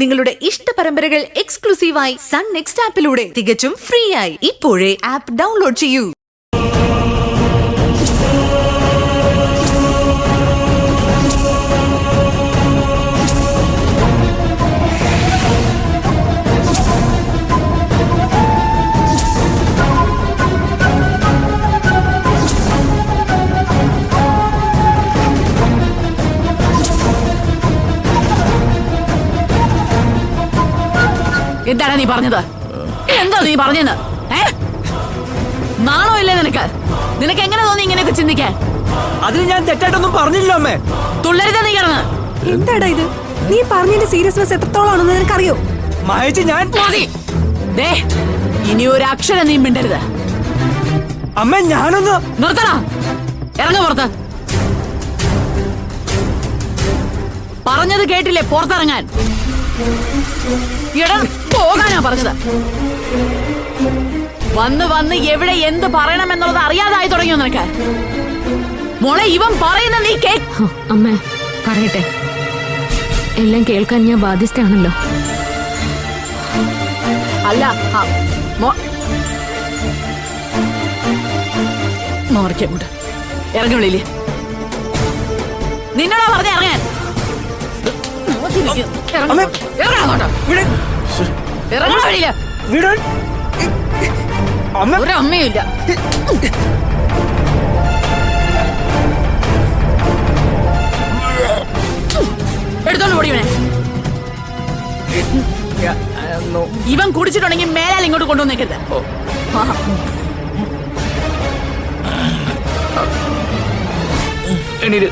നിങ്ങളുടെ ഇഷ്ട പരമ്പരകൾ എക്സ്ക്ലൂസീവായി സൺ നെക്സ്റ്റ് ആപ്പിലൂടെ തികച്ചും ഫ്രീ ആയി ഇപ്പോഴേ ആപ്പ് ഡൗൺലോഡ് ചെയ്യൂ. എന്താണ് നീ പറഞ്ഞത്? എന്താ നീ പറഞ്ഞെന്ന്? നാണോ ഇല്ലേ നിനക്ക്? നിനക്ക് എങ്ങനെ തോന്നി ഇങ്ങനെയൊക്കെ ചിന്തിക്കാൻ? അതിന് ഞാൻ തെറ്റായിട്ടൊന്നും പറഞ്ഞില്ല അമ്മേ. തുള്ളരുതാ നീ കിടന്ന്. എന്താടാ ഇത്? നീ പറഞ്ഞതിന്റെ സീരിയസ്നെസ് എത്രത്തോളാണെന്ന് നിനക്കറിയോ? മഹേച്ചി ഞാൻ ഇനി ഒരു അക്ഷരം നീ മിണ്ടരുത്. അമ്മ ഞാനൊന്ന് നിർത്തണ. ഇറങ്ങ പുറത്ത്. പറഞ്ഞത് കേട്ടില്ലേ? പുറത്തിറങ്ങാൻ. പോകാനാ പറഞ്ഞത്. വന്ന് വന്ന് എവിടെ എന്ത് പറയണമെന്നുള്ളത് അറിയാതായി തുടങ്ങിയോ നിനക്ക്? മോളെ, ഇവൻ പറയുന്ന നീ അമ്മേ പറയട്ടെ, എല്ലാം കേൾക്കാൻ ഞാൻ ബാധ്യസ്ഥയാണല്ലോ. അല്ല, മോറിക്കോട്ട് ഇറങ്ങി വിളിയില്ലേ? നിന്നോടാ പറഞ്ഞ ഇറങ്ങാൻ. ഒരു അമ്മയില്ല. എടുത്തോണ്ട് ഓടിയവനെ. ഇവൻ കുടിച്ചിട്ടുണ്ടെങ്കിൽ മേലാൽ ഇങ്ങോട്ട് കൊണ്ടുവന്നേക്കരുത്. എണീര്.